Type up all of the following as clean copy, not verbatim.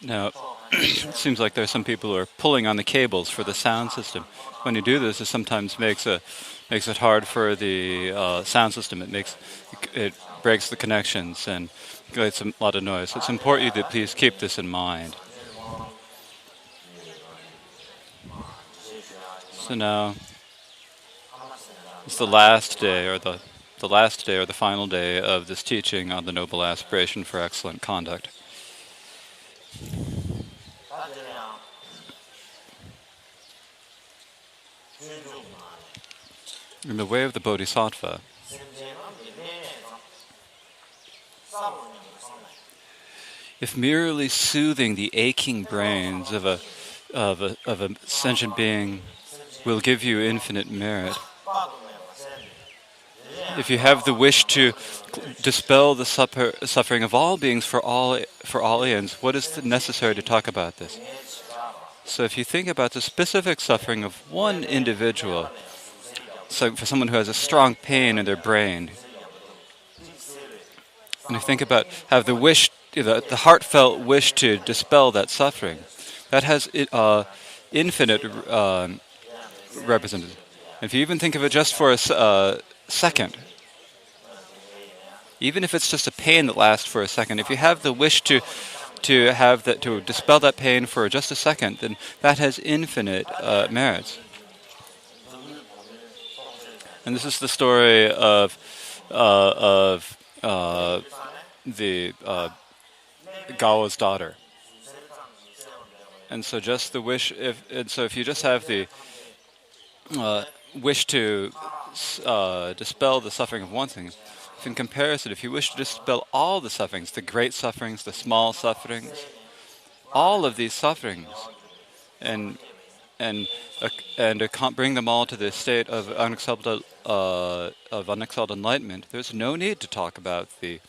Now, it seems like there's some people who are pulling on the cables for the sound system. When you do this, it sometimes makes it hard for the sound system. It breaks the connections and creates a lot of noise. So it's important that please keep this in mind. So now it's the last day, or the last day, or the final day of this teaching on the noble aspiration for excellent conduct. In the way of the Bodhisattva, if merely soothing the aching brains of a sentient being will give you infinite merit, if you have the wish to dispel the suffering of all beings for all eons, what is necessary to talk about this? So if you think about the specific suffering of one individual, so for someone who has a strong pain in their brain, and you think about have the wish, the heartfelt wish to dispel that suffering, that has infinite representative. If you even think of it just for a second, even if it's just a pain that lasts for a second, if you have the wish to dispel that pain for just a second, then that has infinite merits. And this is the story of the Gao's daughter. And so just the wish, if you just have the wish to dispel the suffering of one thing, if in comparison, if you wish to dispel all the sufferings, the great sufferings, the small sufferings, all of these sufferings, and bring them all to the state of unexcelled enlightenment, there's no need to talk about the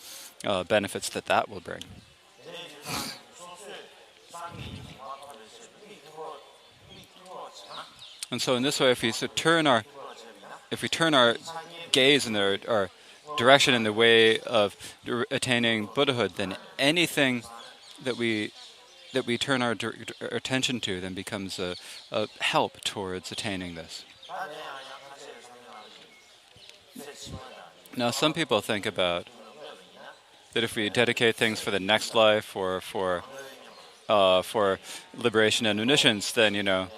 benefits that will bring. And so, in this way, if we turn our gaze in our direction in the way of attaining Buddhahood, then anything that we turn our attention to then becomes a help towards attaining this. Now, some people think about that if we dedicate things for the next life or for liberation and omniscience, then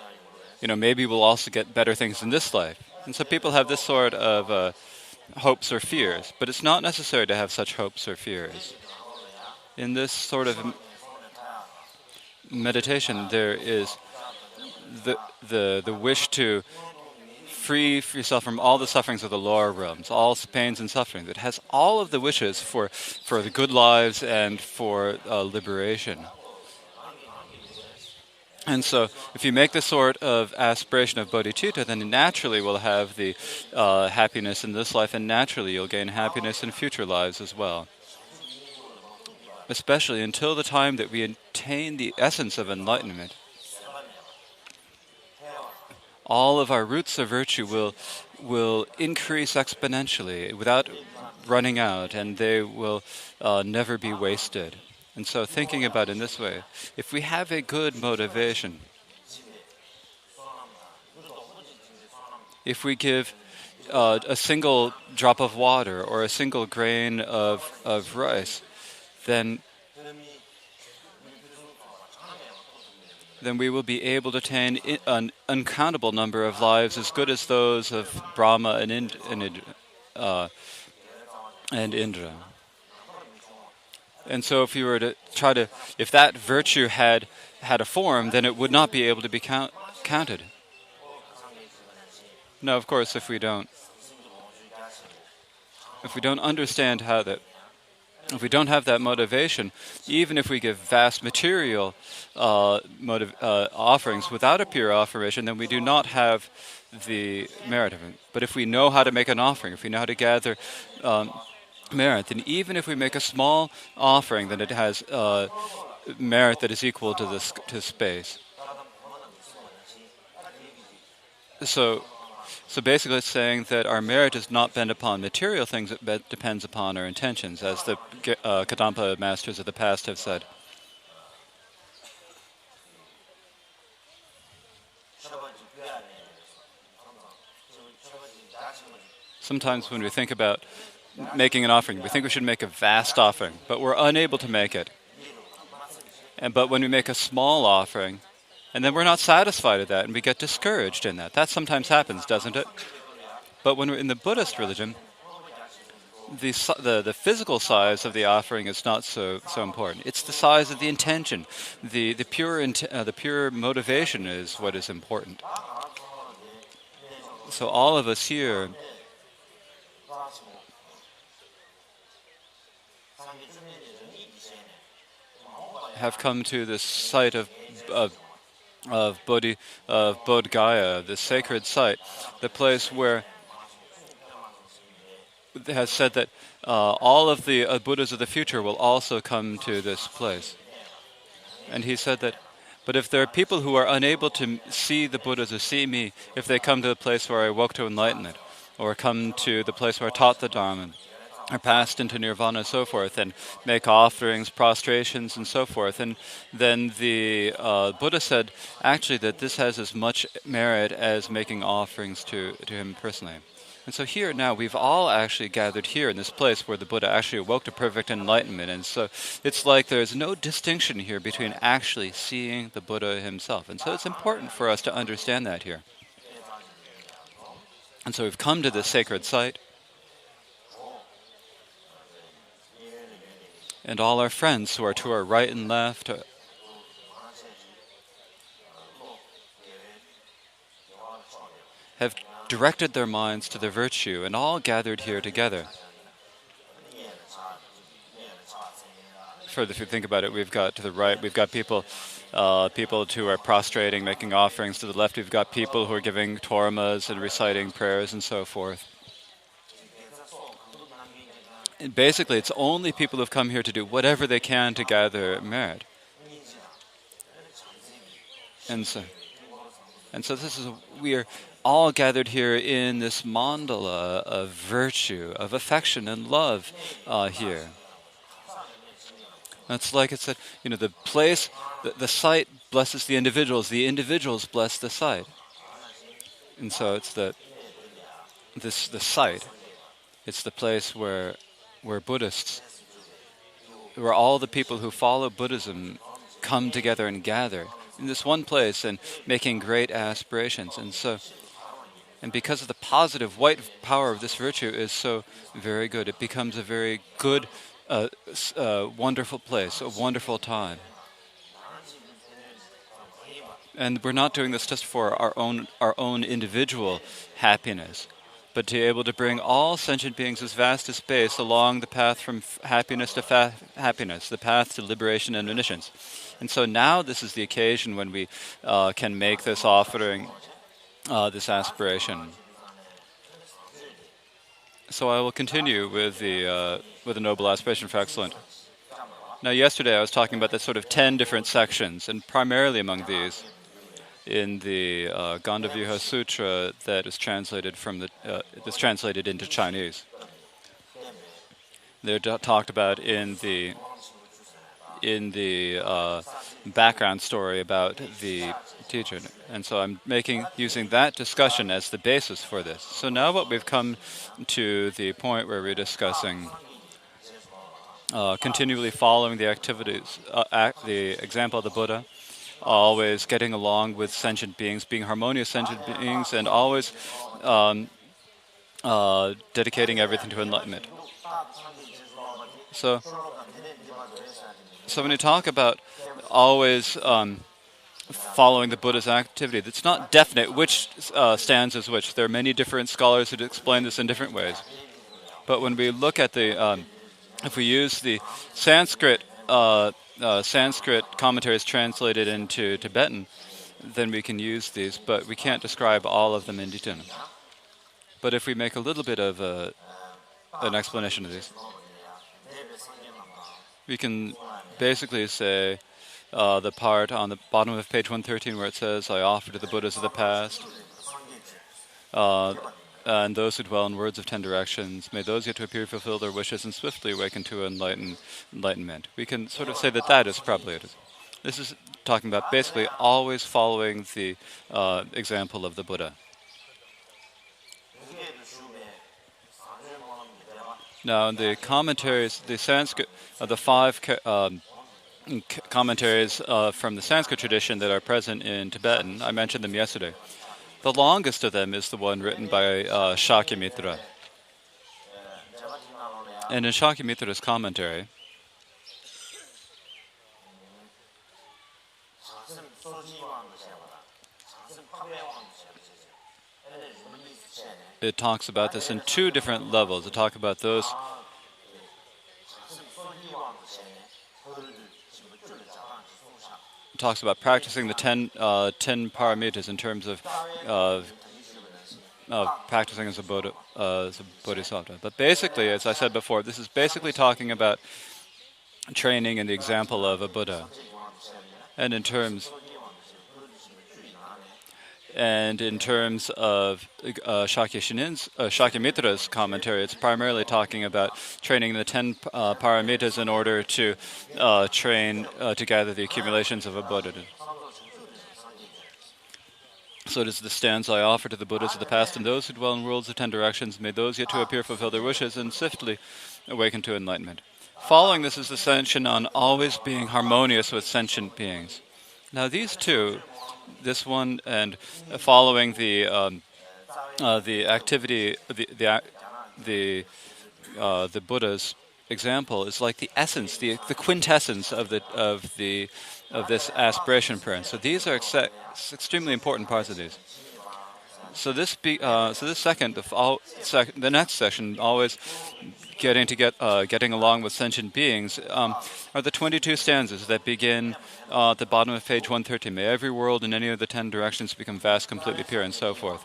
maybe we'll also get better things in this life. And so people have this sort of hopes or fears, but it's not necessary to have such hopes or fears. In this sort of meditation, there is the wish to free yourself from all the sufferings of the lower realms, all pains and suffering. That has all of the wishes for the good lives and for liberation. And so, if you make this sort of aspiration of bodhicitta, then naturally we'll have the happiness in this life, and naturally you'll gain happiness in future lives as well. Especially until the time that we attain the essence of enlightenment, all of our roots of virtue will increase exponentially without running out, and they will never be wasted. And so thinking about it in this way, if we have a good motivation, if we give a single drop of water or a single grain of rice, then we will be able to attain an uncountable number of lives as good as those of Brahma and Indra. And so if you were to if that virtue had a form, then it would not be able to be counted. Now, of course, if we don't understand if we don't have that motivation, even if we give vast material offerings without a pure affirmation, then we do not have the merit of it. But if we know how to make an offering, if we know how to gather merit, then even if we make a small offering, then it has merit that is equal to space. So So basically, it's saying that our merit is not bent upon material things; it depends upon our intentions, as the Kadampa masters of the past have said. Sometimes when we think about making an offering, we think we should make a vast offering, but we're unable to make it. But when we make a small offering, and then we're not satisfied with that, and we get discouraged in that. That sometimes happens, doesn't it? But when we're in the Buddhist religion, the physical size of the offering is not so important. It's the size of the intention, the pure motivation is what is important. So all of us here have come to this site of Bodh Gaya, the sacred site, the place where it has said that all of the Buddhas of the future will also come to this place. And he said that, but if there are people who are unable to see the Buddhas or see me, if they come to the place where I woke to enlightenment, or come to the place where I taught the Dharma, or passed into nirvana and so forth, and make offerings, prostrations, and so forth. And then the Buddha said, actually, that this has as much merit as making offerings to him personally. And so here now, we've all actually gathered here in this place where the Buddha actually awoke to perfect enlightenment. And so it's like there's no distinction here between actually seeing the Buddha himself. And so it's important for us to understand that here. And so we've come to this sacred site. And all our friends who are to our right and left have directed their minds to the virtue and all gathered here together. Further, if you think about it, we've got to the right, we've got people who are prostrating, making offerings. To the left, we've got people who are giving tormas and reciting prayers and so forth. And basically, it's only people who've come here to do whatever they can to gather merit. And so we are all gathered here in this mandala of virtue, of affection and love here. That's like it said, the place, the site blesses the individuals bless the site. And so it's the site. It's the place where Buddhists, where all the people who follow Buddhism come together and gather in this one place and making great aspirations. And because of the positive white power of this virtue is so very good, it becomes a very good, wonderful place, a wonderful time. And we're not doing this just for our own individual happiness, but to be able to bring all sentient beings as vast as space along the path from happiness to happiness, the path to liberation and omniscience. And so now this is the occasion when we can make this offering, this aspiration. So I will continue with the noble aspiration for excellence. Now yesterday I was talking about the sort of 10 different sections, and primarily among these, in the Gandavyuha Sutra that is translated into Chinese. They're talked about in the background story about the teacher, and so I'm using that discussion as the basis for this. So now what we've come to the point where we're discussing continually following the activities, the example of the Buddha, always getting along with sentient beings, being harmonious sentient beings, and always dedicating everything to enlightenment. So when you talk about always following the Buddha's activity, it's not definite which stands as which. There are many different scholars who explain this in different ways. But when we look at if we use the Sanskrit commentaries translated into Tibetan, then we can use these, but we can't describe all of them in detail. But if we make a little bit of an explanation of these, we can basically say the part on the bottom of page 113 where it says, I offer to the Buddhas of the past, uh, and those who dwell in words of 10 directions, may those yet to appear fulfill their wishes and swiftly awaken to enlightenment. We can sort of say that that is probably it. This is talking about basically always following the example of the Buddha. Now, in the commentaries, the Sanskrit, the five commentaries from the Sanskrit tradition that are present in Tibetan, I mentioned them yesterday. The longest of them is the one written by Shakyamitra. And in Shakyamitra's commentary, it talks about this in two different levels. It talks about those. It talks about practicing the 10 paramitas in terms of practicing as a bodhisattva. But basically, as I said before, this is basically talking about training in the example of a Buddha. And in terms of Shakyamitra's commentary, it's primarily talking about training the 10 paramitas in order to train to gather the accumulations of a Buddha. So it is the stanza, I offer to the Buddhas of the past and those who dwell in worlds of 10 directions, may those yet to appear fulfill their wishes and swiftly awaken to enlightenment. Following this is the ascension on always being harmonious with sentient beings. Now these two, this one and following the activity, the Buddha's example is like the essence, the quintessence of this aspiration prayer. So these are extremely important parts of these. So this second, the next section, always getting along with sentient beings, are the 22 stanzas that begin at the bottom of page 130. May every world in any of the 10 directions become vast, completely pure, and so forth.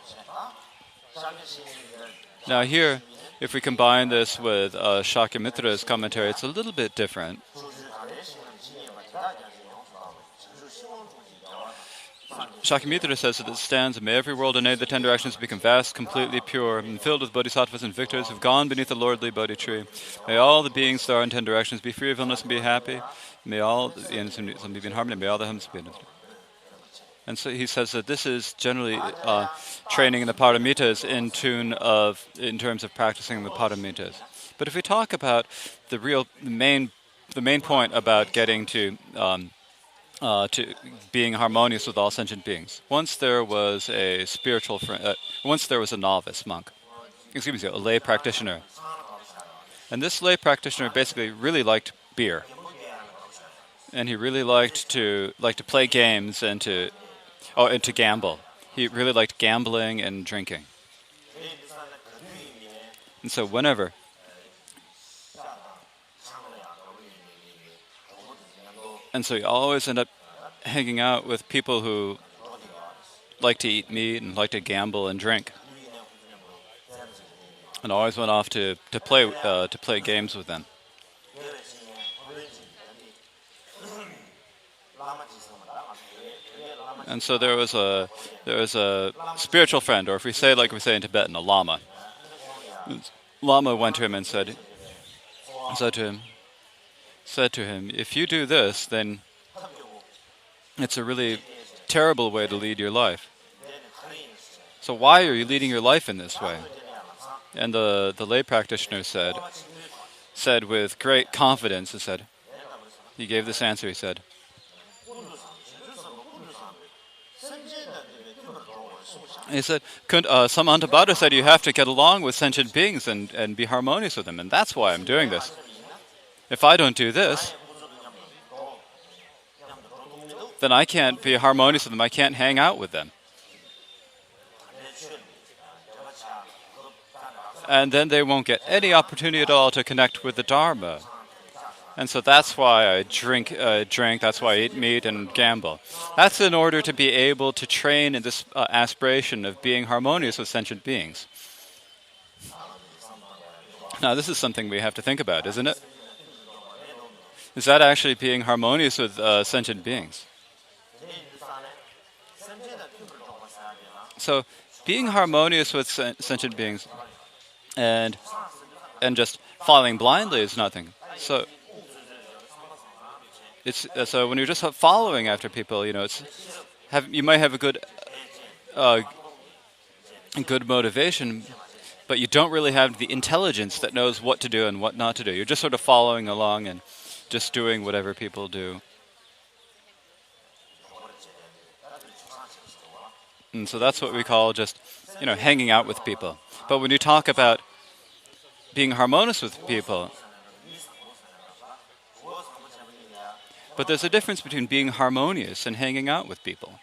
Now here, if we combine this with Shakyamitra's commentary, it's a little bit different. Shakyamitra says that it stands, may every world in any of the 10 directions become vast, completely pure, and filled with bodhisattvas and victors who've gone beneath the lordly Bodhi tree. May all the beings that are in 10 directions be free of illness and be happy. May all some be in harmony. May all the hymns be in. And so he says that this is generally training in the paramitas in terms of practicing the paramitas. But if we talk about the main point about getting to being harmonious with all sentient beings. Once there was a once there was a novice monk, a lay practitioner, and this lay practitioner basically really liked beer, and he really liked to play games and to gamble. He really liked gambling and drinking, and so whenever. And so you always end up hanging out with people who like to eat meat and like to gamble and drink, and always went off to play games with them. And so there was a spiritual friend, or if we say like we say in Tibetan, a lama. Lama went to him and said to him, if you do this, then it's a really terrible way to lead your life. So why are you leading your life in this way? And the lay practitioner said with great confidence, he gave this answer, he said, Samanthabhadra said you have to get along with sentient beings and be harmonious with them, and that's why I'm doing this. If I don't do this, then I can't be harmonious with them. I can't hang out with them. And then they won't get any opportunity at all to connect with the Dharma. And so that's why I drink, that's why I eat meat and gamble. That's in order to be able to train in this aspiration of being harmonious with sentient beings. Now, this is something we have to think about, isn't it? Is that actually being harmonious with sentient beings? So, being harmonious with sentient beings and just following blindly is nothing. So it's so when you're just following after people, you might have uh, a good motivation, but you don't really have the intelligence that knows what to do and what not to do. You're just sort of following along and just doing whatever people do. And so that's what we call just, hanging out with people. But when you talk about being harmonious with people, but there's a difference between being harmonious and hanging out with people.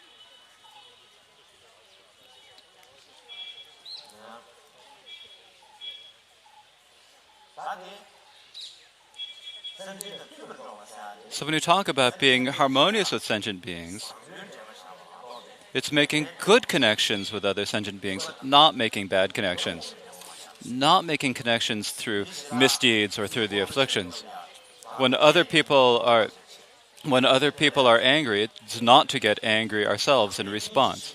So when you talk about being harmonious with sentient beings, it's making good connections with other sentient beings, not making bad connections. Not making connections through misdeeds or through the afflictions. When other people are angry, it's not to get angry ourselves in response.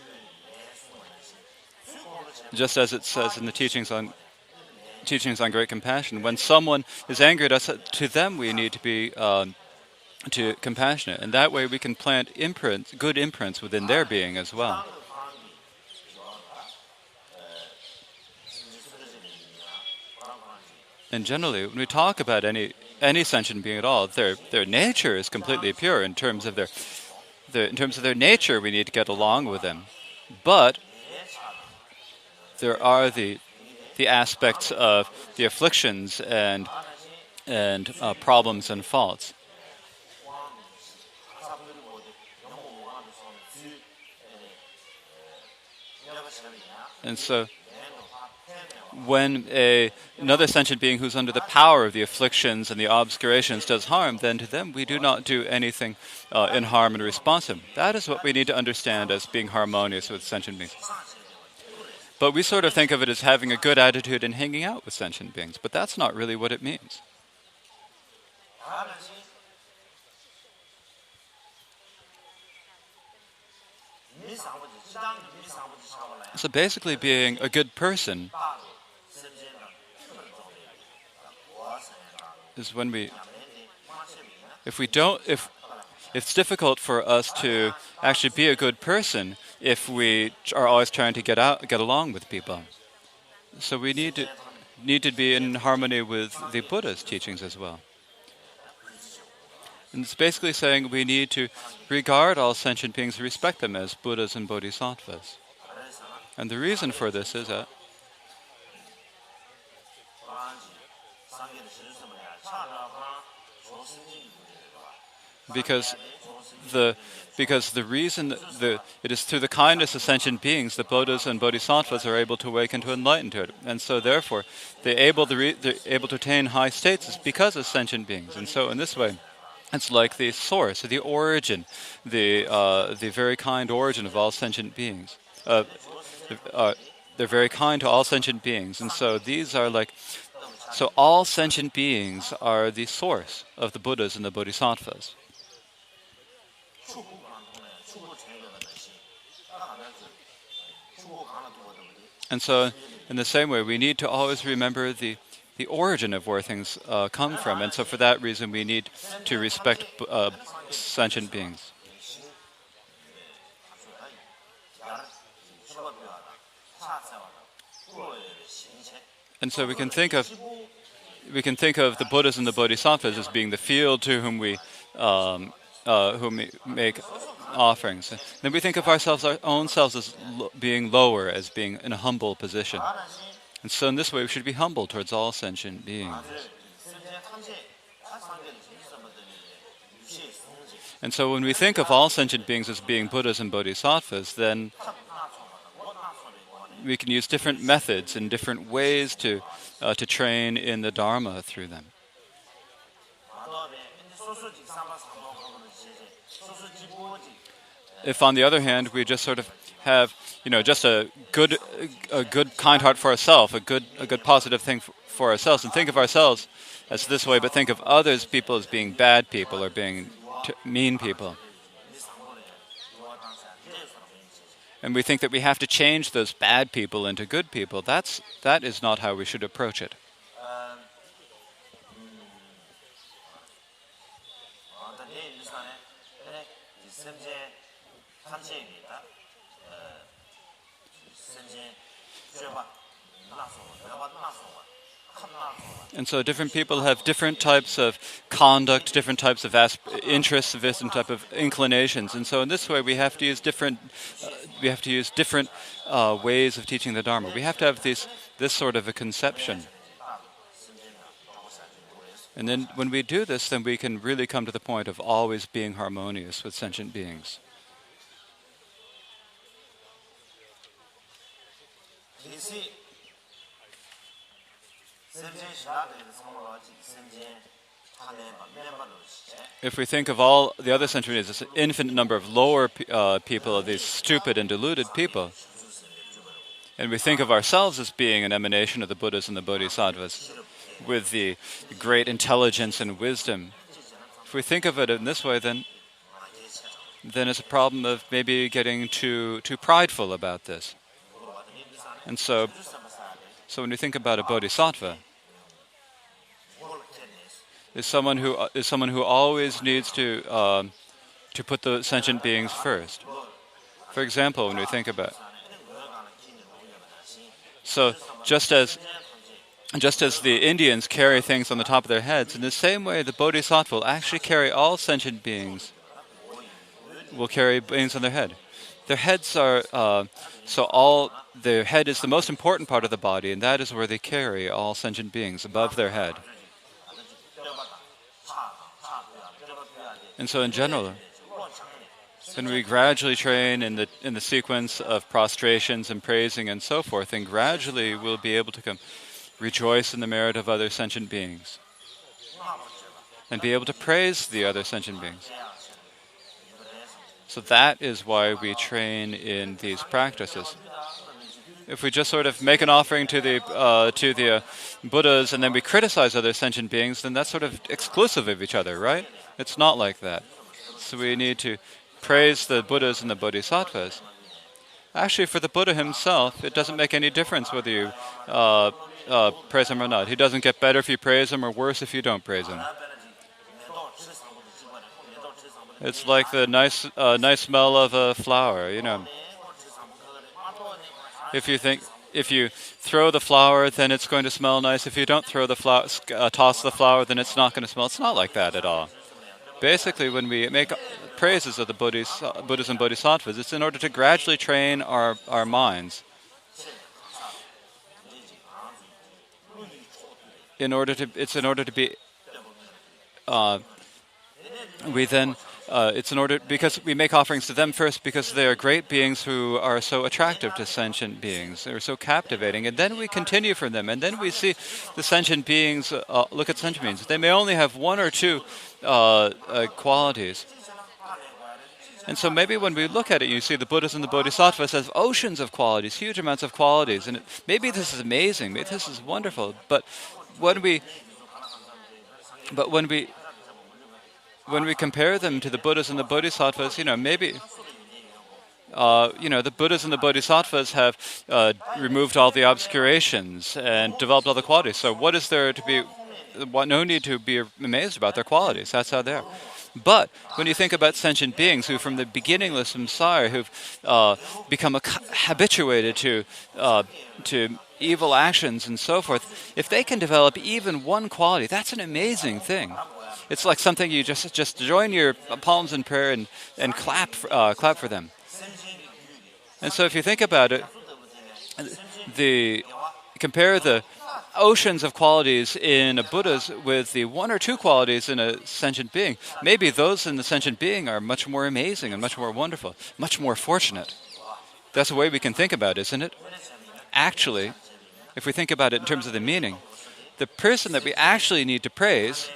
Just as it says in the teachings on great compassion, when someone is angry at us, to them we need to be compassionate, and that way we can plant good imprints within their being as well. And generally, when we talk about any sentient being at all, their nature is completely pure in terms of their nature. We need to get along with them, but there are the aspects of the afflictions and problems and faults. And so, when another sentient being who's under the power of the afflictions and the obscurations does harm, then to them we do not do anything in harm in response to them. That is what we need to understand as being harmonious with sentient beings. But we sort of think of it as having a good attitude and hanging out with sentient beings, but that's not really what it means. So basically, being a good person is when if it's difficult for us to actually be a good person if we are always trying to get along with people. So we need to be in harmony with the Buddha's teachings as well. And it's basically saying we need to regard all sentient beings and respect them as Buddhas and Bodhisattvas. And the reason for this is that because the reason it is through the kindness of sentient beings that Buddhas and Bodhisattvas are able to awaken to enlightenment, and so therefore they're able to attain high states is because of sentient beings. And so in this way, it's like the source, the origin, the very kind origin of all sentient beings. They're very kind to all sentient beings, and so these are so all sentient beings are the source of the Buddhas and the Bodhisattvas. And so, in the same way, we need to always remember the origin of where things come from. And so, for that reason, we need to respect sentient beings. And so, we can think of the Buddhas and the Bodhisattvas as being the field to whom we make offerings. Then we think of ourselves, our own selves, as being lower, as being in a humble position. And so in this way, we should be humble towards all sentient beings. And so when we think of all sentient beings as being Buddhas and Bodhisattvas, then we can use different methods and different ways to train in the Dharma through them. If, on the other hand, we just sort of have, just a good kind heart for ourselves, a good positive thing for ourselves, and think of ourselves as this way, but think of others people as being bad people or being mean people, And we think that we have to change those bad people into good people. That is not how we should approach it. 'And so different people have different types of conduct, different types of interests, different type of inclinations. And so in this way, we have to use different ways of teaching the Dharma. We have to have this sort of a conception. And then when we do this, then we can really come to the point of always being harmonious with sentient beings. If we think of all the other sentient beings, there's an infinite number of lower people, of these stupid and deluded people. And we think of ourselves as being an emanation of the Buddhas and the Bodhisattvas, with the great intelligence and wisdom. If we think of it in this way, then it's a problem of maybe getting too prideful about this. And so when you think about a bodhisattva, is someone who always needs to put the sentient beings first. For example, when we think about, so just as the Indians carry things on the top of their heads, in the same way the bodhisattva will actually carry all sentient beings, will carry beings on their head. Their heads are, their head is the most important part of the body, and that is where they carry all sentient beings, above their head. And so in general, when we gradually train in the sequence of prostrations and praising and so forth, and gradually we'll be able to rejoice in the merit of other sentient beings and be able to praise the other sentient beings. So that is why we train in these practices. If we just sort of make an offering to the Buddhas and then we criticize other sentient beings, then that's sort of exclusive of each other, right? It's not like that. So we need to praise the Buddhas and the Bodhisattvas. Actually, for the Buddha himself, it doesn't make any difference whether you praise him or not. He doesn't get better if you praise him or worse if you don't praise him. It's like the nice smell of a flower, you know. If you throw the flower, then it's going to smell nice. If you don't throw the flower, toss the flower, then it's not going to smell. It's not like that at all. Basically, when we make praises of the Buddhas and Bodhisattvas, it's in order to gradually train our minds. Because we make offerings to them first because they are great beings who are so attractive to sentient beings. They're so captivating. And then we continue from them. And then we see the sentient beings, look at sentient beings. They may only have one or two qualities. And so maybe when we look at it, you see the Buddhas and the Bodhisattvas have oceans of qualities, huge amounts of qualities. And maybe this is amazing, maybe this is wonderful. But when we compare them to the Buddhas and the Bodhisattvas, maybe the Buddhas and the Bodhisattvas have removed all the obscurations and developed all the qualities. So what is there to be? No need to be amazed about their qualities. That's how they are. But when you think about sentient beings who, from the beginningless samsara, who've become habituated to evil actions and so forth, if they can develop even one quality, that's an amazing thing. It's like something you just join your palms in prayer and clap for them. And so if you think about it, compare the oceans of qualities in a Buddha's with the one or two qualities in a sentient being. Maybe those in the sentient being are much more amazing and much more wonderful, much more fortunate. That's the way we can think about it, isn't it? Actually, if we think about it in terms of the meaning, the person that we actually need to praise,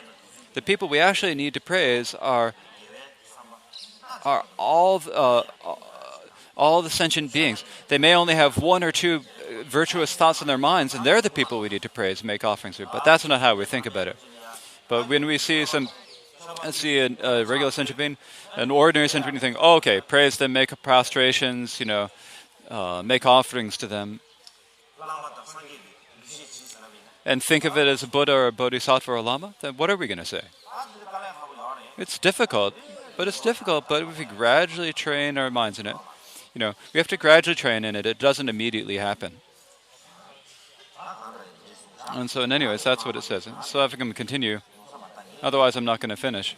the people we actually need to praise are all the sentient beings. They may only have one or two virtuous thoughts in their minds, and they're the people we need to praise and make offerings to. But that's not how we think about it. But when we see a regular sentient being, an ordinary sentient being, think, oh, okay, praise them, make prostrations, make offerings to them, and think of it as a Buddha or a Bodhisattva or a Lama, then what are we going to say? It's difficult, but if we gradually train our minds in it, we have to gradually train in it. It doesn't immediately happen. And so, anyways, that's what it says. So if I can continue, otherwise I'm not going to finish.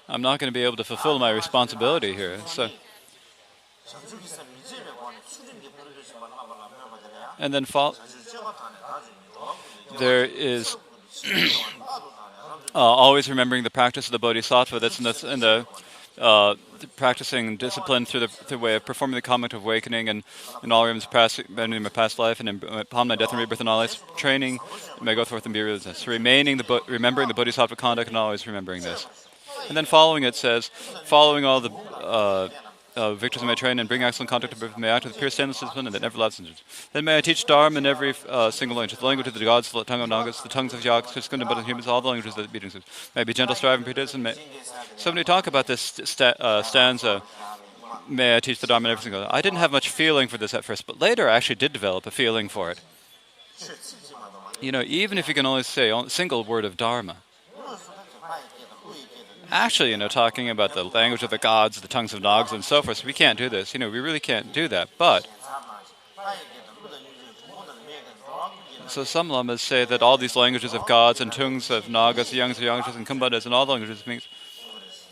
I'm not going to be able to fulfill my responsibility here. So, and then there is always remembering the practice of the Bodhisattva. That's in the practicing discipline through the way of performing the karmic awakening and in all realms in my past life and upon my death and rebirth and all this training, may go forth and be realized. So remembering the Bodhisattva conduct and always remembering this. And then following it says, following all the victories of my training and bring excellent conduct to may act with pure stainless discipline and that never lapses. Then may I teach Dharma in every single language, the language of the gods, the tongue of Nagas, the tongues of Yaks, the humans, all the languages that beatings. May I be gentle, striving, practice, and so when we talk about this stanza, may I teach the Dharma in every single. I didn't have much feeling for this at first, but later I actually did develop a feeling for it. Even if you can only say a single word of Dharma. Actually, talking about the language of the gods, the tongues of Nagas, and so forth, so we can't do this. We really can't do that. But so some lamas say that all these languages of gods and tongues of Nagas, Yangs, Yangsas, and Kumbadas, and all the languages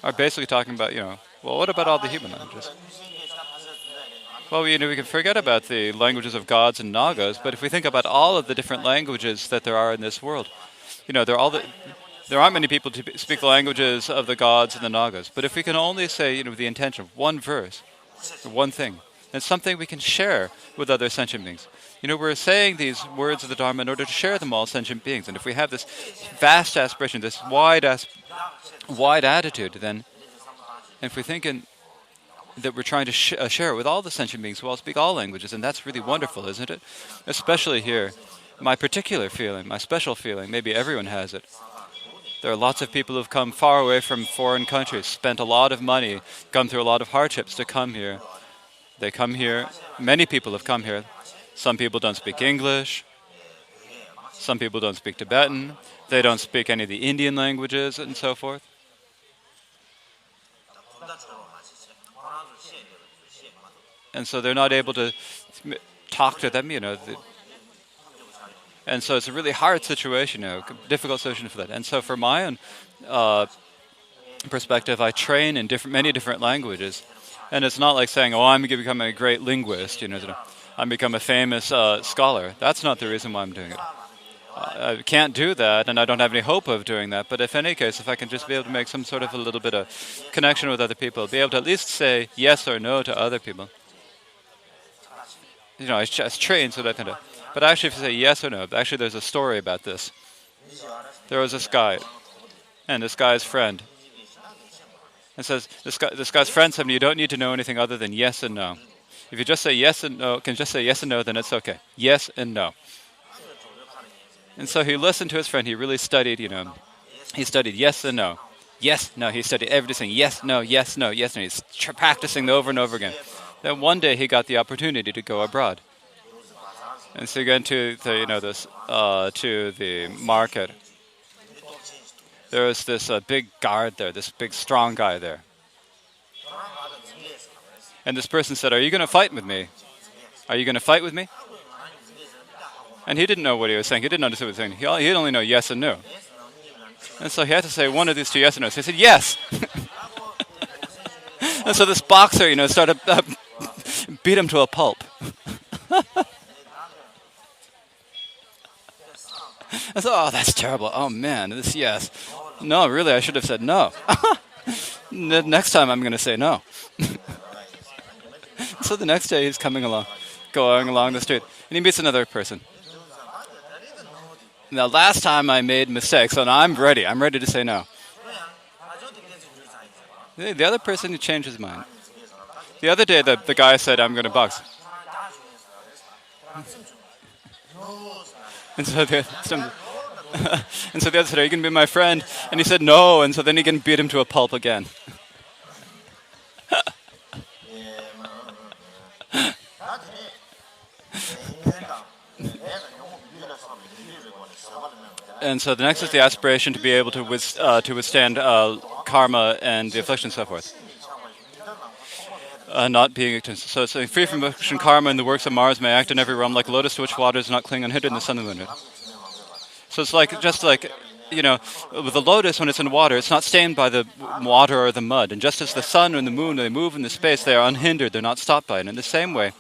are basically talking about, well, what about all the human languages? Well, we can forget about the languages of gods and Nagas, but if we think about all of the different languages that there are in this world, there aren't many people to speak the languages of the gods and the Nagas. But if we can only say, the intention of one verse, or one thing, it's something we can share with other sentient beings. We're saying these words of the Dharma in order to share them all sentient beings. And if we have this vast aspiration, this wide attitude, then if we're thinking that we're trying to share it with all the sentient beings who all speak all languages, and that's really wonderful, isn't it? Especially here, my particular feeling, my special feeling, maybe everyone has it. There are lots of people who've come far away from foreign countries, spent a lot of money, gone through a lot of hardships to come here. They come here. Many people have come here. Some people don't speak English. Some people don't speak Tibetan. They don't speak any of the Indian languages and so forth. And so they're not able to talk to them, and so it's a really hard situation, difficult situation for that. And so for my own perspective, I train in many different languages. And it's not like saying, I'm going to become a great linguist, I'm become a famous scholar. That's not the reason why I'm doing it. I can't do that, and I don't have any hope of doing that. But if in any case, if I can just be able to make some sort of a little bit of connection with other people, be able to at least say yes or no to other people. I just train so that I can do. But actually, if you say yes or no, actually there's a story about this. There was this guy, and this guy's friend. It says, this guy's friend said, you don't need to know anything other than yes and no. If you just say yes and no, then it's okay. Yes and no. And so he listened to his friend. He really studied, he studied yes and no. Yes, no. He studied everything. Yes, no, yes, no, yes, no. He's practicing over and over again. Then one day he got the opportunity to go abroad. And so he went to the market. There was this big guard there, this big strong guy there. And this person said, "Are you going to fight with me? Are you going to fight with me?" And he didn't know what he was saying. He didn't understand what he was saying. He only know yes and no. And so he had to say one of these two yes and no's. So he said yes. And so this boxer, started beat him to a pulp. I thought, that's terrible. Oh man, this yes. No, really, I should have said no. Next time I'm going to say no. So the next day he's going along the street, and he meets another person. Now, last time I made mistakes, so now I'm ready. I'm ready to say no. The other person, he changed his mind. The other day, the guy said, "I'm going to box." And so the other said, "Are you going to be my friend?" And he said, "No." And so then he can beat him to a pulp again. And so the next is the aspiration to be able to withstand karma and the affliction and so forth. Not being so it's free from affliction, karma, and the works of Mars may act in every realm like a lotus to which water does not cling unhindered in the sun and the moon. So it's like just like with the lotus when it's in water, it's not stained by the water or the mud. And just as the sun and the moon, they move in the space, they are unhindered. They're not stopped by it. And in the same way,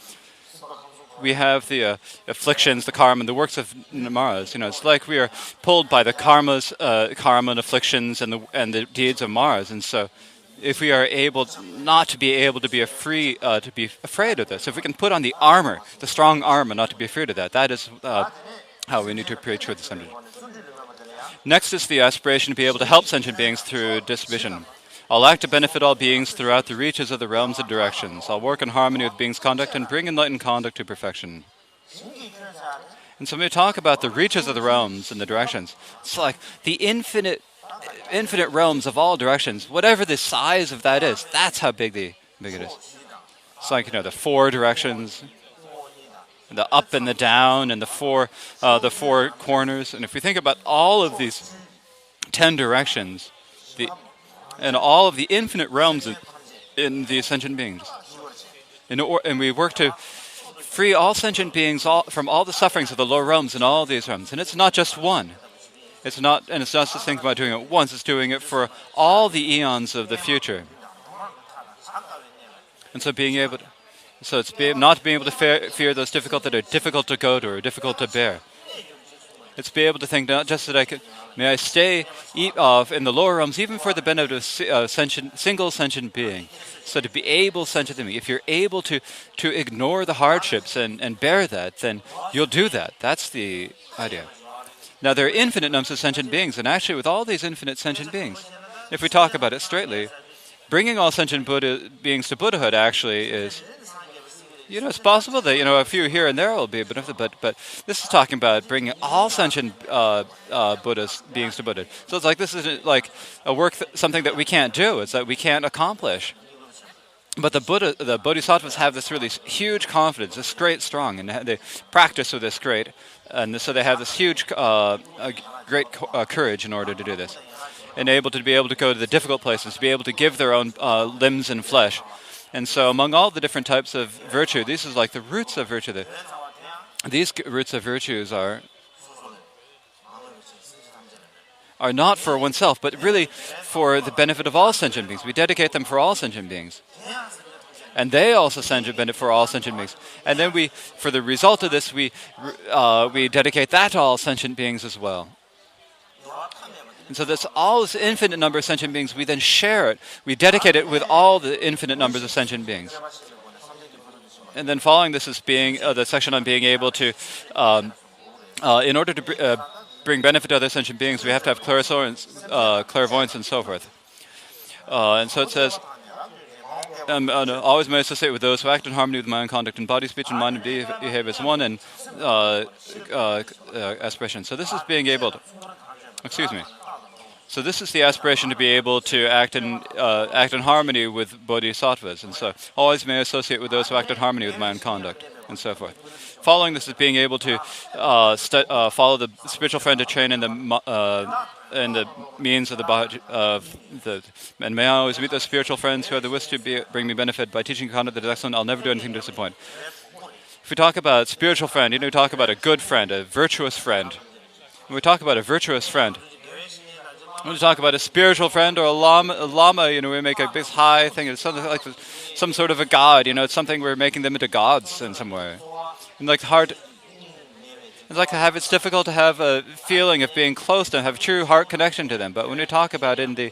we have the afflictions, the karma, and the works of Mars. It's like we are pulled by the karma and afflictions, and the deeds of Mars. And so, if we are able not to be able to be afraid of this, if we can put on the armor, the strong armor, not to be afraid of that, that is how we need to approach with this energy. Next is the aspiration to be able to help sentient beings through distribution. I'll act to benefit all beings throughout the reaches of the realms and directions. I'll work in harmony with beings' conduct and bring enlightened conduct to perfection. And so when we talk about the reaches of the realms and the directions, it's like the infinite realms of all directions, whatever the size of that is, that's how big it is. It's like, the 4 directions, the up and the down, and the four corners. And if we think about all of these 10 directions, and all of the infinite realms in the sentient beings, and we work to free all sentient beings from all the sufferings of the lower realms and all these realms. And it's not just one. It's not just think about doing it once. It's doing it for all the eons of the future. And so it's not being able to fear those that are difficult to go to or difficult to bear. It's be able to think not just that may I stay in the lower realms even for the benefit of single sentient being. So to be able sentient being, if you're able to ignore the hardships and bear that, then you'll do that. That's the idea. Now there are infinite numbers of sentient beings, and actually with all these infinite sentient beings, if we talk about it straightly, bringing all sentient beings to Buddhahood actually is, it's possible that a few here and there will be, but this is talking about bringing all sentient Buddhist beings to Buddha. So it's like this isn't like a work, something that we can't do. It's that we can't accomplish. But the Bodhisattvas have this really huge confidence, this great strong, and they practice with this great, and so they have this huge, great courage in order to do this, and to be able to go to the difficult places, to be able to give their own limbs and flesh. And so among all the different types of virtue, this is like the roots of virtue. These roots of virtues are not for oneself, but really for the benefit of all sentient beings. We dedicate them for all sentient beings. And they also benefit for all sentient beings. And then for the result of this, we dedicate that to all sentient beings as well. And so that's all this infinite number of sentient beings. We then share it. We dedicate it with all the infinite numbers of sentient beings. And then following this is the section on being able to, in order to bring benefit to other sentient beings, we have to have clairvoyance, and so forth. And so it says, always may associate with those who act in harmony with my own conduct in body, speech, and mind, and behave as one, and aspiration. So this is being able to, So this is the aspiration to be able to act in harmony with bodhisattvas, and so always may associate with those who act in harmony with my own conduct, and so forth. Following this is being able to follow the spiritual friend to train in the means of and may I always meet those spiritual friends who have the wish to bring me benefit by teaching conduct that is excellent. I'll never do anything to disappoint. If we talk about spiritual friend, we talk about a good friend, a virtuous friend. When we talk about a virtuous friend, when we talk about a spiritual friend or a lama, we make a big high thing. It's something like some sort of a god. It's something we're making them into gods in some way. And it's difficult to have a feeling of being close to them, have true heart connection to them. But when we talk about in the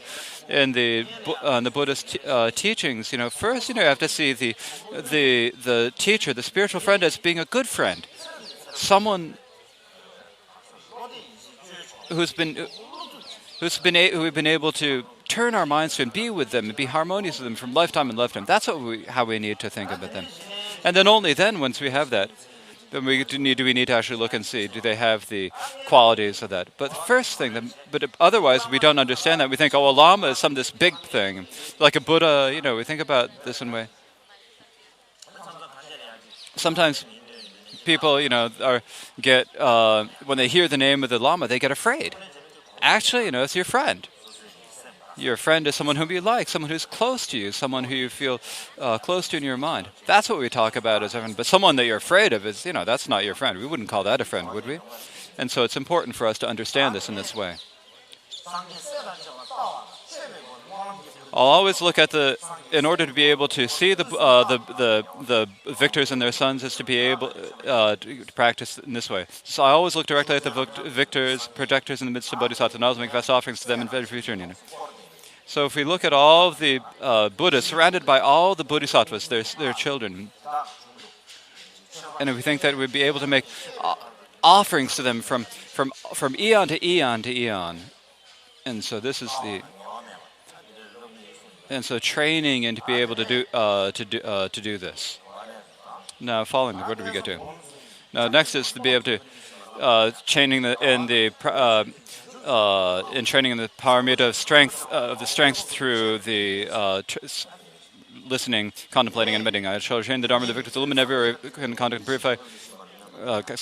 Buddhist teachings, first you have to see the teacher, the spiritual friend, as being a good friend, someone who've been able to turn our minds to and be with them and be harmonious with them from lifetime and lifetime. That's how we need to think about them. And then only then, once we have that, then we need to actually look and see, do they have the qualities of that? But the first thing, but otherwise we don't understand that. We think, a lama is this big thing. Like a Buddha, we think about this in a way. Sometimes people, get when they hear the name of the Lama, they get afraid. Actually, it's your friend. Your friend is someone whom you like, someone who's close to you, someone who you feel close to in your mind. That's what we talk about as a friend. But someone that you're afraid of is, that's not your friend. We wouldn't call that a friend, would we? And so it's important for us to understand this in this way. I'll always look at in order to be able to see the victors and their sons, is to be able to practice in this way. So I always look directly at the victors, projectors in the midst of bodhisattvas, and I always make best offerings to them in future. So if we look at all of the Buddhas, surrounded by all the bodhisattvas, their children, and if we think that we'd be able to make offerings to them from eon to eon to eon, and so this is training and to be able to do this. Now, following, where did we get to? Now, next is to be able to training in the paramita of the strength through the listening, contemplating, and meditating. I shall train the Dharma of the victors, illuminate everywhere, can contact and purify,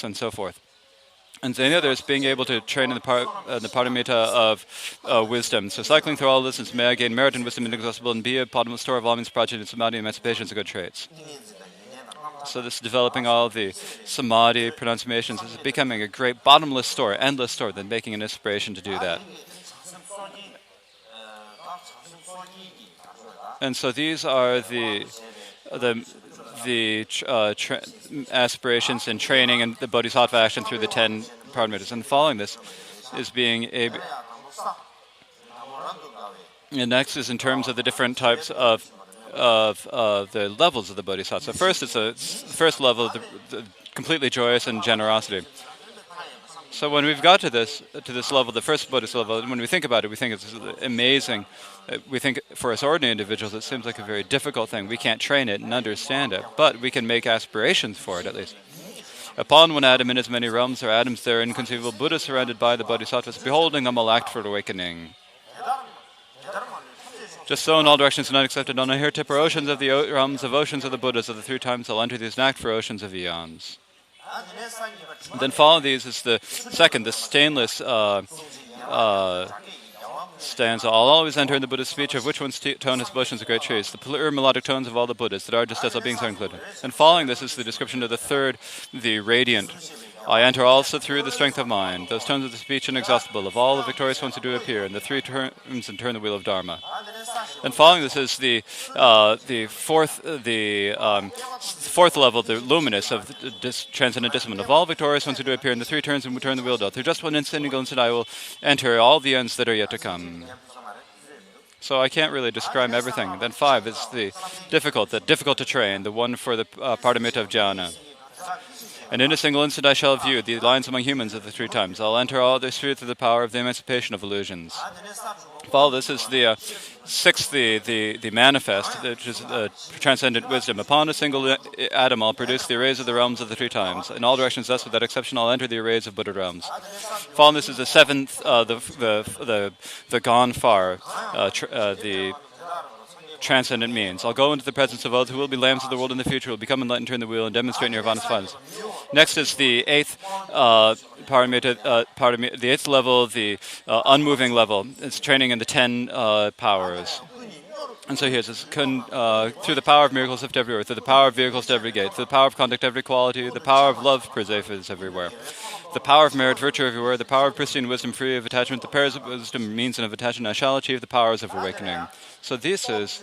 and so forth. And the other is being able to train in the paramita of wisdom. So cycling through all this, may I gain merit and wisdom inexhaustible, and be a bottomless store of all means, project, and samadhi, emancipation, and good traits. So this is developing all the samadhi pronunciations. This is becoming a great bottomless store, endless store, then making an inspiration to do that. And so these are the aspirations and training and the bodhisattva action through the 10 paramitas. And following this is being able. And next is in terms of the different types of the levels of the bodhisattva. So first, it's the first level, the completely joyous and generosity. So when we've got to this level, the first bodhisattva level, when we think about it, we think it's amazing. We think for us ordinary individuals, it seems like a very difficult thing. We can't train it and understand it, but we can make aspirations for it at least. Upon one atom in as many realms, there are atoms there inconceivable. Buddha surrounded by the bodhisattvas, beholding them all act for awakening. Just so in all directions, not accepted on a hair tip, are oceans of the realms of oceans of the Buddhas of the 3 times. I'll enter these and act for oceans of eons. Then following these is the second, the stainless stanza. I'll always enter in the Buddha's speech, of which one's tone has oceans of great trees. The pure melodic tones of all the Buddhas that are just as all beings are included. And following this is the description of the third, the radiant. I enter also through the strength of mind, those tones of the speech inexhaustible, of all the victorious ones who do appear, and the 3 terms and turn the wheel of Dharma. And following this is the fourth level, the luminous of the transcendent discipline, of all victorious ones who do appear, and the 3 turns and turn the wheel of death. Through just one single instant I will enter all the ends that are yet to come. So I can't really describe everything. And then 5 is the difficult to train, the one for the paramita of jhana. And in a single instant I shall view the alliance among humans of the 3 times. I'll enter all their sphere through the power of the emancipation of illusions. Follow this is the sixth, the manifest, which is transcendent wisdom. Upon a single atom I'll produce the arrays of the realms of the 3 times. In all directions, thus without exception, I'll enter the arrays of Buddha realms. Following this is the seventh, the gone far, the transcendent means. I'll go into the presence of those who will be lambs of the world in the future, will become enlightened, turn the wheel, and demonstrate nirvana's funds. Next is the 8th paramita, the 8th level, the unmoving level. It's training in the 10 powers. And so here's this, through the power of miracles lift everywhere, through the power of vehicles to every gate, through the power of conduct every quality, the power of love pervades everywhere. The power of merit, virtue everywhere, the power of pristine wisdom free of attachment, the powers of wisdom, means and of attachment, I shall achieve the powers of awakening. So this is,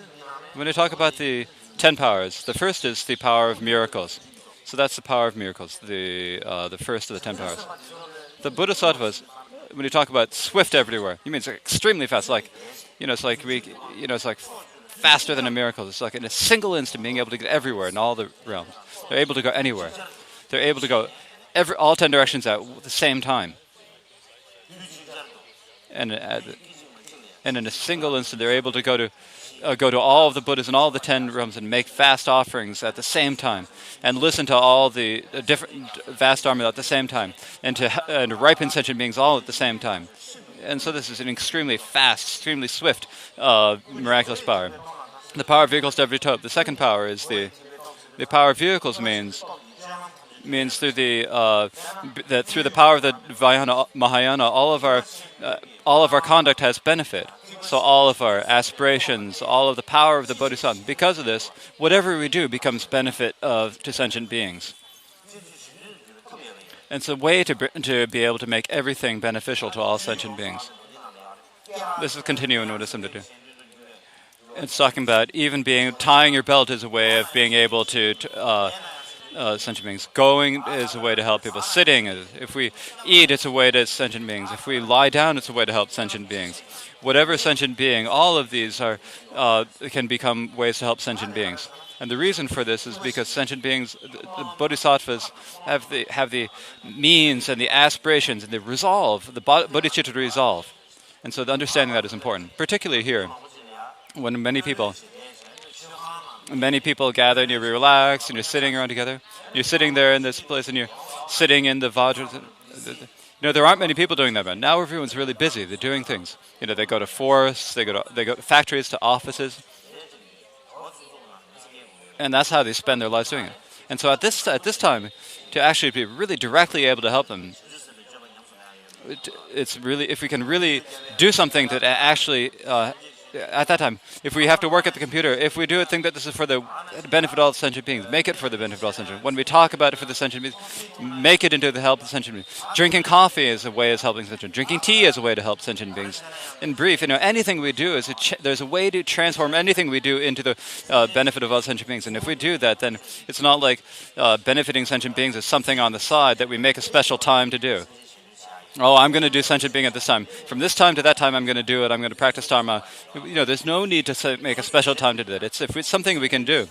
when I talk about the 10 powers, the first is the power of miracles. So that's the power of miracles, the first of the 10 powers. The bodhisattvas, when you talk about swift everywhere, you mean it's extremely fast, it's like faster than a miracle. It's like in a single instant being able to get everywhere in all the realms. They're able to go anywhere. They're able to go all 10 directions at the same time. And in a single instant, they're able to go to all of the Buddhas and all the 10 realms and make fast offerings at the same time, and listen to all the different vast Dharma at the same time, and ripen sentient beings all at the same time. And so this is an extremely fast, extremely swift, miraculous power. The power of vehicles to every toe. The second power is the power of vehicles means means through through the power of the Mahayana, all of our conduct has benefit. So all of our aspirations, all of the power of the Bodhisattva. Because of this, whatever we do becomes benefit to sentient beings. And it's a way to be able to make everything beneficial to all sentient beings. This is continuing Buddhism to do. It's talking about even tying your belt is a way of being able to sentient beings. Going is a way to help people. Sitting, if we eat, it's a way to sentient beings. If we lie down, it's a way to help sentient beings. Whatever sentient being, all of these can become ways to help sentient beings. And the reason for this is because sentient beings, the bodhisattvas, have the means and the aspirations and the resolve, the bodhicitta resolve. And so the understanding that is important, particularly here, when many people gather and you're relaxed and you're sitting around together. You're sitting there in this place and you're sitting in the vajra. There aren't many people doing that. But now everyone's really busy. They're doing things. They go to forests, they go to factories, to offices. And that's how they spend their lives doing it. And so at this time, to actually be really directly able to help them, it's really, if we can really do something that actually, at that time, if we have to work at the computer, if we do it, think that this is for the benefit of all sentient beings, make it for the benefit of all sentient beings. When we talk about it for the sentient beings, make it into the help of sentient beings. Drinking coffee is a way of helping sentient beings. Drinking tea is a way to help sentient beings. In brief, anything we do is there's a way to transform anything we do into the benefit of all sentient beings. And if we do that, then it's not like benefiting sentient beings is something on the side that we make a special time to do. Oh, I'm going to do sentient being at this time. From this time to that time, I'm going to do it. I'm going to practice dharma. There's no need to make a special time to do it. If it's something we can do,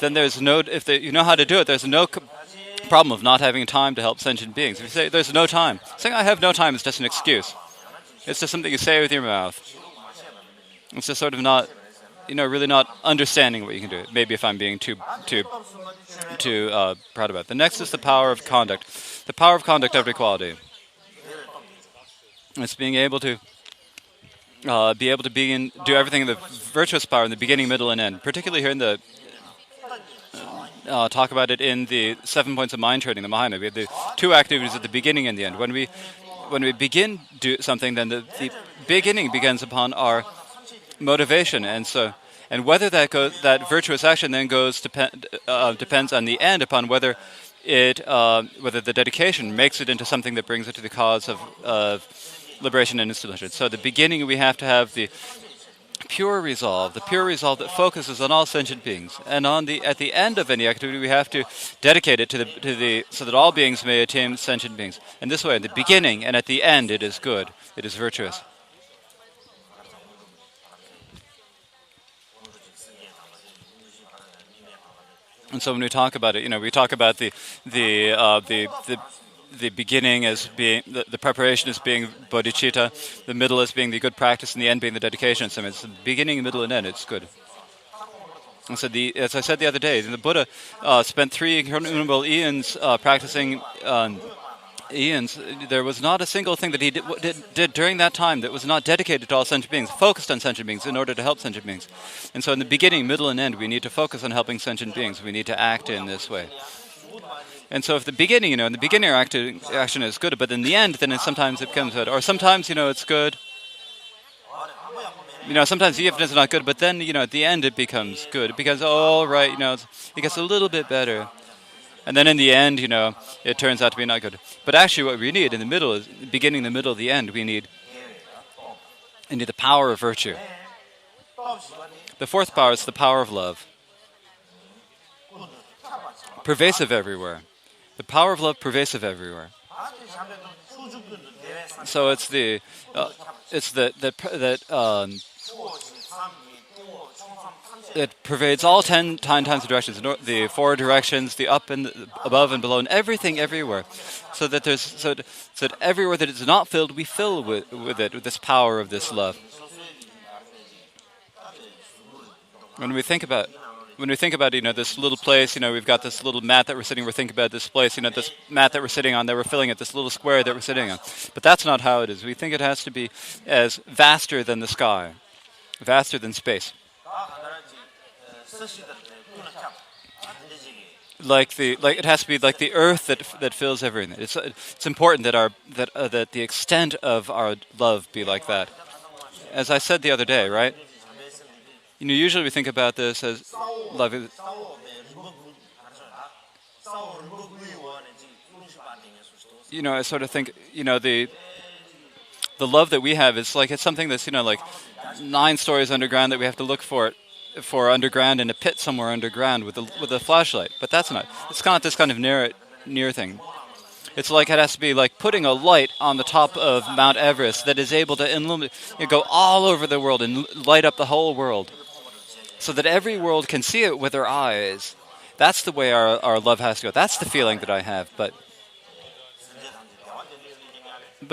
then there's no. If you know how to do it, there's no problem of not having time to help sentient beings. If you say there's no time, saying I have no time is just an excuse. It's just something you say with your mouth. It's just sort of not, really not understanding what you can do. Maybe if I'm being too proud about it. The next is the power of conduct. The power of conduct of equality. It's being able to do everything in the virtuous power in the beginning, middle, and end. Particularly here in the talk about it in the 7 points of mind training, the Mahayana. We have the two activities at the beginning and the end. When we begin do something, then the beginning begins upon our motivation, and whether that virtuous action then depends on the end upon whether the dedication makes it into something that brings it to the cause of liberation and institution. So at the beginning we have to have the pure resolve that focuses on all sentient beings, and at the end of any activity we have to dedicate it so that all beings may attain sentient beings. And this way, at the beginning and at the end, it is good, it is virtuous. And so when we talk about it, we talk about the beginning as being the preparation as being bodhicitta, the middle as being the good practice, and the end being the dedication. So it's the beginning, middle, and end. It's good. And so as I said the other day, the Buddha spent 3 innumerable eons practicing. Eons, there was not a single thing that he did during that time that was not dedicated to all sentient beings, focused on sentient beings in order to help sentient beings. And so in the beginning, middle, and end, we need to focus on helping sentient beings. We need to act in this way. And so if the beginning, in the beginning our action is good, but in the end, then sometimes it becomes good. Or sometimes, it's good. Sometimes even if it's not good, but then, at the end it becomes good. It becomes, it gets a little bit better. And then in the end, it turns out to be not good. But actually what we need in the middle is, beginning, the middle, the end, we need the power of virtue. The fourth power is the power of love. Pervasive everywhere. The power of love pervasive everywhere. So it's it pervades all 10 times of directions, the 4 directions, the up and the above and below, and everything everywhere. So that everywhere that it's not filled, we fill with this power of this love. When we think about this little place, we've got this little mat that we're sitting. We're thinking about this place, this mat that we're sitting on, that we're filling it, this little square that we're sitting on. But that's not how it is. We think it has to be as vaster than the sky, vaster than space. it has to be like the earth that fills everything. It's important that that the extent of our love be like that. As I said the other day, right? Usually we think about this as love. I sort of think, the love that we have is like it's something that's like 9 stories underground that we have to look for underground in a pit somewhere underground with a flashlight. But that's not. It's not this kind of near thing. It's like it has to be like putting a light on the top of Mount Everest that is able to illuminate, go all over the world and light up the whole world, so that every world can see it with their eyes. That's the way our love has to go. That's the feeling that I have. But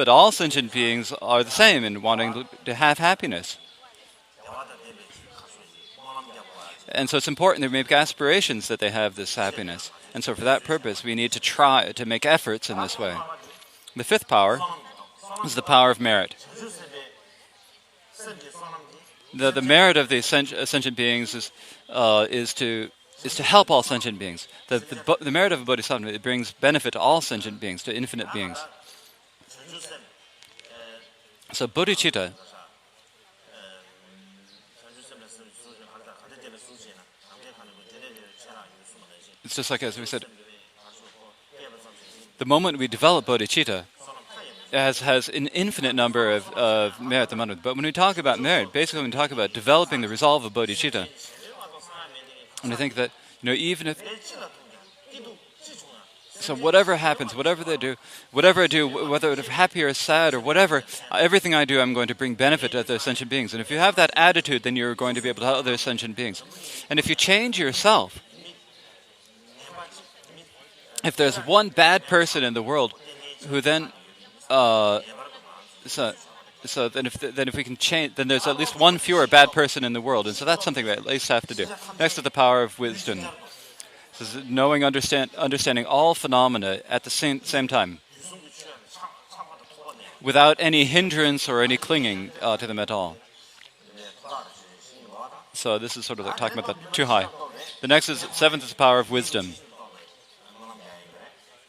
all sentient beings are the same in wanting to have happiness. And so it's important that we make aspirations that they have this happiness. And so for that purpose, we need to try to make efforts in this way. The fifth power is the power of merit. The merit of the sentient beings is to help all sentient beings. The merit of a bodhisattva, it brings benefit to all sentient beings, to infinite beings. So bodhicitta, it's just like as we said, the moment we develop bodhicitta has an infinite number of merit. But when we talk about merit, basically when we talk about developing the resolve of bodhicitta, and I think that even if whatever happens, whatever I do, whether it's happy or sad or whatever, everything I do, I'm going to bring benefit to other sentient beings. And if you have that attitude, then you're going to be able to help other sentient beings. And if you change yourself, if there's one bad person in the world who then, then if we can change, then there's at least one fewer bad person in the world. And so that's something we at least have to do. Next is the power of wisdom. This is knowing, understanding all phenomena at the same time, without any hindrance or any clinging to them at all. So this is sort of like talking about the too high. The next is seventh is the power of wisdom.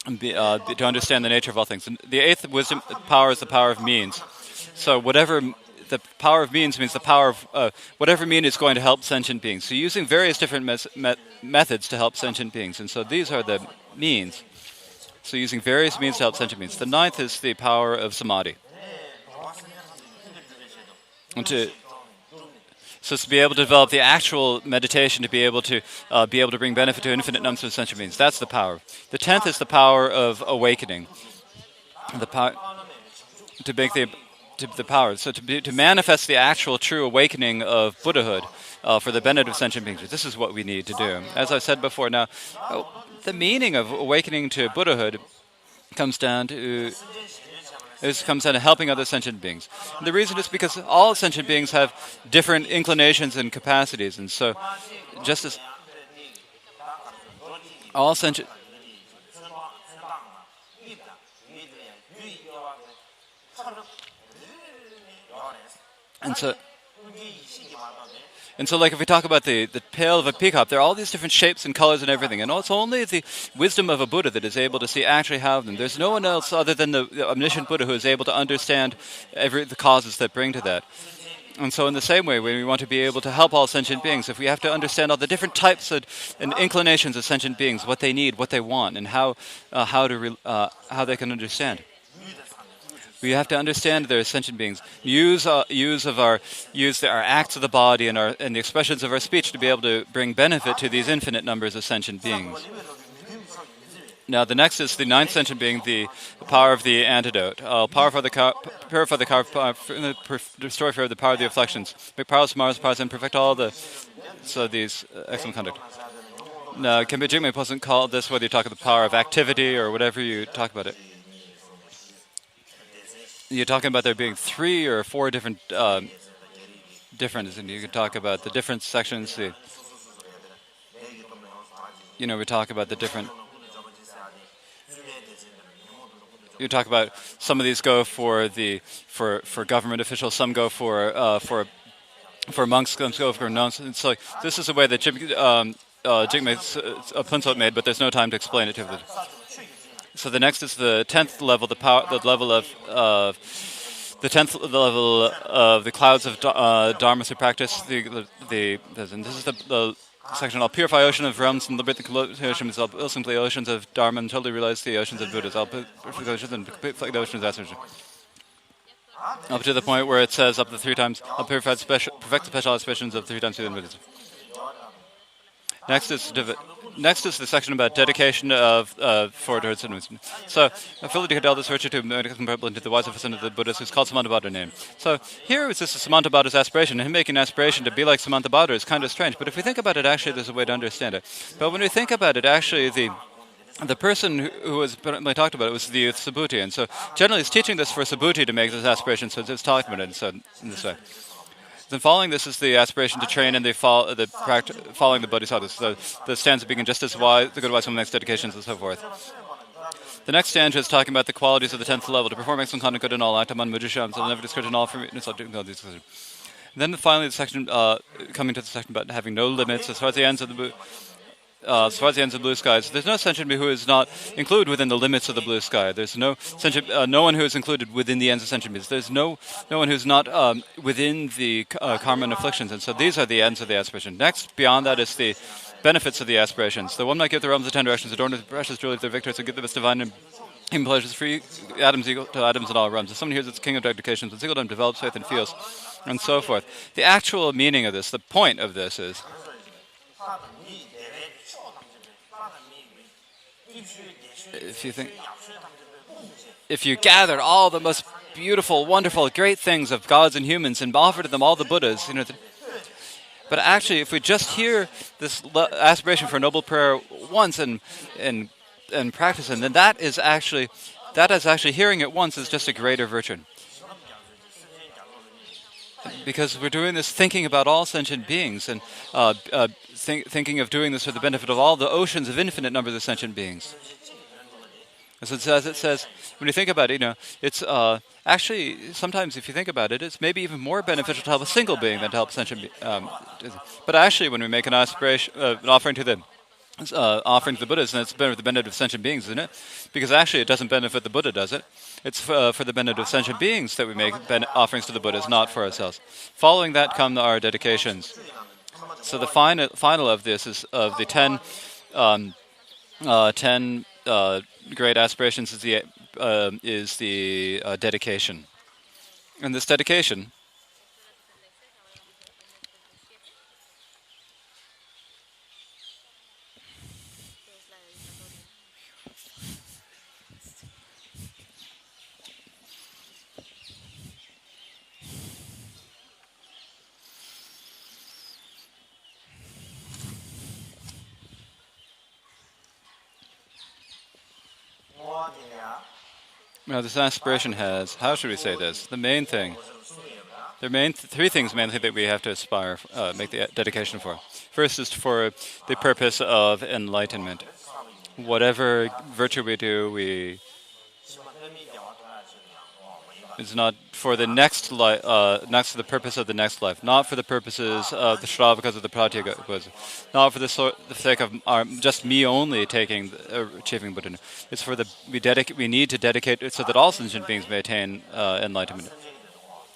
To understand the nature of all things. And the eighth wisdom power is the power of means. So whatever the power of means the power of whatever mean is going to help sentient beings. So using various different methods to help sentient beings. And so these are the means. So using various means to help sentient beings. The ninth is the power of samadhi. So to be able to develop the actual meditation, to be able to bring benefit to infinite numbers of sentient beings. That's the power. The 10th is the power of awakening. The power to make the power. So to manifest the actual true awakening of Buddhahood for the benefit of sentient beings. This is what we need to do. As I said before, now the meaning of awakening to Buddhahood comes down to helping other sentient beings. And the reason is because all sentient beings have different inclinations and capacities, and so just as all sentient And so like if we talk about the tail of a peacock, there are all these different shapes and colors and everything. And it's only the wisdom of a Buddha that is able to see actually how them. There's no one else other than the omniscient Buddha who is able to understand the causes that bring to that. And so in the same way, when we want to be able to help all sentient beings, if we have to understand all the different types and inclinations of sentient beings, what they need, what they want, and how they can understand. We have to understand their sentient beings. Use our acts of the body and the expressions of our speech to be able to bring benefit to these infinite numbers of sentient beings. Now, the next is the ninth sentient being, the power of the antidote. Purify the destroy the power of the afflictions. Make powerless Mars, powers, and perfect all these excellent conduct. Now, Kempe Jigme doesn't call this whether you talk about the power of activity or whatever you talk about it. You're talking about there being 3 or 4 different differences, and you can talk about the different sections. We talk about the different. You talk about some of these go for government officials, some go for monks, some go for nuns. And so this is the way that a Punso made, but there's no time to explain it to them. So the next is the 10th level, the level of the 10th level of the clouds of Dharma through practice. And this is the section. I'll purify ocean of realms and liberate the oceans. I'll simply oceans of Dharma and totally realize the oceans of Buddhas. I'll purify the oceans and complete the oceans of Aspriation. Up to the point where it says up to 3 times, I'll perfect the special aspirations of 3 times through the Buddhism. Next is the section about dedication of for Dharma. So, affiliate to this virtue to make comparable into the wise officer of the Buddhas, who's called Samantabhadra name. So here is this Samantabhadра's aspiration, and him making an aspiration to be like Samantabhadra is kind of strange. But if we think about it, actually, there's a way to understand it. But when we think about it, actually, the person who was talked about it was the Subhuti, and so generally, he's teaching this for Subhuti to make this aspiration. So it's talking about it in this way. Then following this is the aspiration to train and following the bodhisattvas. The stanza being just as wise, the good wise woman makes dedications and so forth. The next stanza is talking about the qualities of the 10th level, to perform excellent conduct, good in all, act among mujisham, so never discourage in all for me. Then finally the section, coming to the section about having no limits as far as the ends of the blue skies, there's no sentient being who is not included within the limits of the blue sky. There's no one who is included within the ends of sentient beings. There's no one who's not within the karma and afflictions. And so these are the ends of the aspiration. Next, beyond that, is the benefits of the aspirations. The one might give the realms of 10 directions, adorned with precious jewelry of their victors, and give them its divine and human pleasures, free atoms equal to atoms in all realms. If someone hears it's king of dedications, when single time develops faith and feels, and so forth. The actual meaning of this, the point of this is, if you gathered all the most beautiful, wonderful, great things of gods and humans and offered to them all the Buddhas, but actually, if we just hear this aspiration for noble prayer once and practice it, then that is actually hearing it once is just a greater virtue. Because we're doing this thinking about all sentient beings and thinking of doing this for the benefit of all the oceans of infinite numbers of sentient beings. As it says, when you think about it, it's actually, sometimes if you think about it, it's maybe even more beneficial to help a single being than to help sentient beings. But actually, when we make an aspiration, an offering to the Buddhas, and it's for the benefit of sentient beings, isn't it? Because actually, it doesn't benefit the Buddha, does it? It's for the benefit of sentient beings that we make offerings to the Buddhas, not for ourselves. Following that come our dedications. So the final of this is of the 10 great aspirations is the dedication. And this dedication now, this aspiration has, how should we say this? The main thing, there are three things mainly that we have to aspire, make the dedication for. First is for the purpose of enlightenment. Whatever virtue we do, it's not for the next life, next to the purpose of the next life, not for the purposes of the Shravakas of the Pratyagas, not for the sake of just me only achieving Buddha. It's for we need to dedicate it so that all sentient beings may attain enlightenment.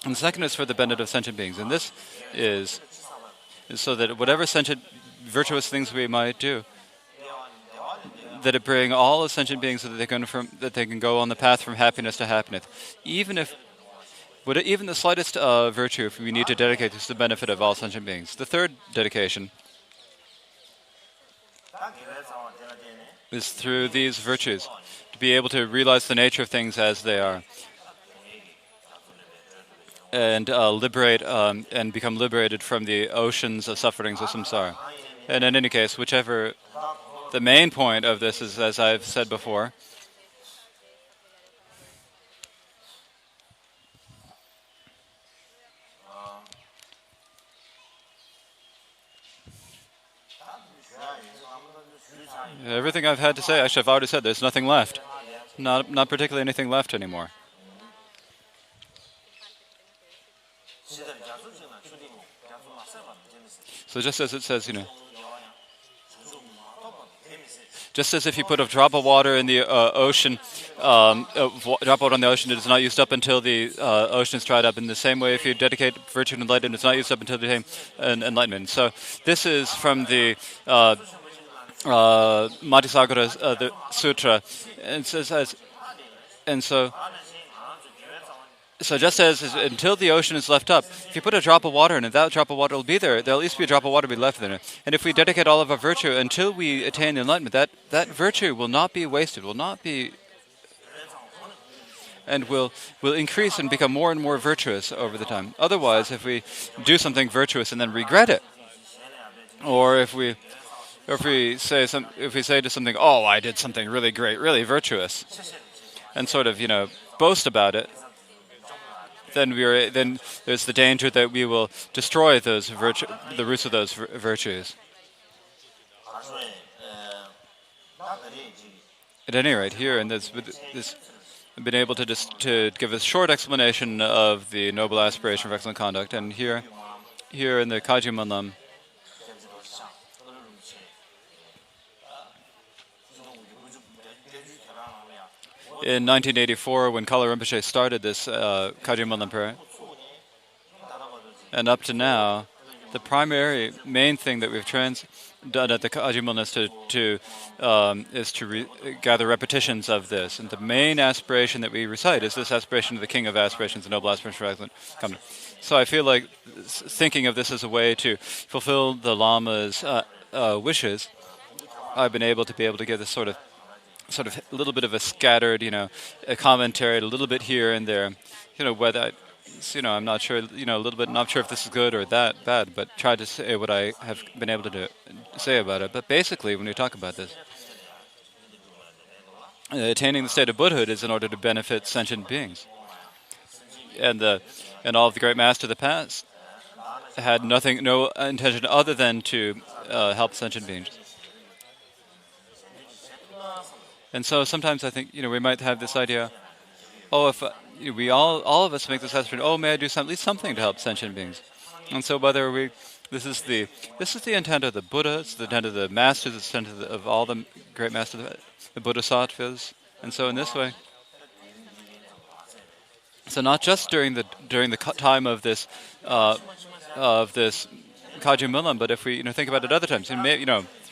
And the second is for the benefit of sentient beings, and this is so that whatever sentient virtuous things we might do, that it bring all sentient beings so that they can go on the path from happiness to happiness. Even the slightest virtue, if we need to dedicate this to the benefit of all sentient beings. The third dedication is through these virtues, to be able to realize the nature of things as they are, and liberate and become liberated from the oceans of sufferings of samsara. And in any case, the main point of this is, as I've said before, everything I've had to say, actually I've already said, there's nothing left. Not particularly anything left anymore. So just as it says, just as if you put a drop of water in the ocean, drop of water on the ocean, it is not used up until the ocean is dried up. In the same way, if you dedicate virtue and enlightenment, it's not used up until the time enlightenment. So this is from the Matisagara the Sutra, and says, and so. So just as until the ocean is left up, if you put a drop of water in it, that drop of water will be there. There'll at least be a drop of water be left in it. And if we dedicate all of our virtue until we attain the enlightenment, that virtue will not be wasted, will not be, and will increase and become more and more virtuous over the time. Otherwise, if we do something virtuous and then regret it, or if we say to something, oh, I did something really great, really virtuous, and sort of boast about it, then there's the danger that we will destroy the roots of those virtues. At any rate, here in this I've been able to give a short explanation of the noble aspiration of excellent conduct, and here in the Kaji Manlam, in 1984, when Kala Rinpoche started this Kaji Manlam prayer, and up to now, the main thing that we've done at the Kaji Manlam is to gather repetitions of this. And the main aspiration that we recite is this aspiration of the King of Aspirations, the noble aspiration for excellent conduct. So I feel like thinking of this as a way to fulfill the Lama's wishes, I've been able to give this sort of a little bit of a scattered, a commentary, a little bit here and there, whether, I'm not sure, a little bit, not sure if this is good or that bad, but try to say what I have been able to say about it. But basically, when we talk about this, attaining the state of Buddhahood is in order to benefit sentient beings. And all of the great masters of the past had no intention other than to help sentient beings. And so sometimes I think, we might have this idea, if we all of us make this aspiration, may I do at least something to help sentient beings? And so whether this is the intent of the Buddha, it's the intent of the masters, it's the intent of all the great masters, the Bodhisattvas, and so in this way. So not just during the time of this Kaji Mulam, but if we think about it other times,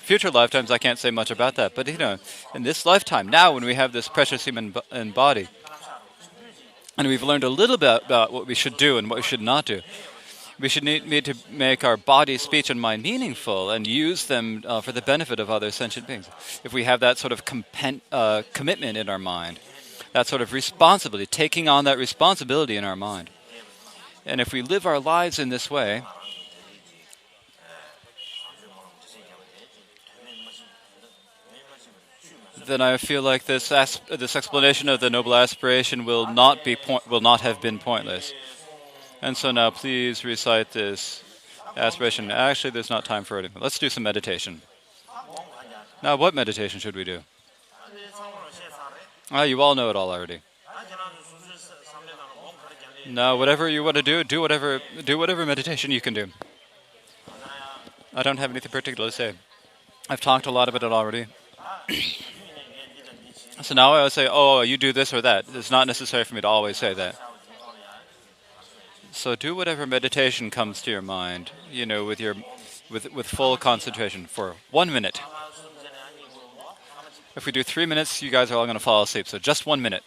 future lifetimes, I can't say much about that. But, in this lifetime, now when we have this precious human body, and we've learned a little bit about what we should do and what we should not do, we should need to make our body, speech, and mind meaningful and use them for the benefit of other sentient beings. If we have that sort of commitment in our mind, that sort of responsibility, taking on that responsibility in our mind, and if we live our lives in this way, then I feel like this explanation of the noble aspiration will not have been pointless. And so now please recite this aspiration. Actually, there's not time for it. Let's do some meditation. Now, what meditation should we do? You all know it all already. Now, whatever you want to do whatever meditation you can do. I don't have anything particular to say. I've talked a lot about it already. So now I would say, you do this or that. It's not necessary for me to always say that. So do whatever meditation comes to your mind, with full concentration for 1 minute. If we do 3 minutes, you guys are all going to fall asleep. So just 1 minute.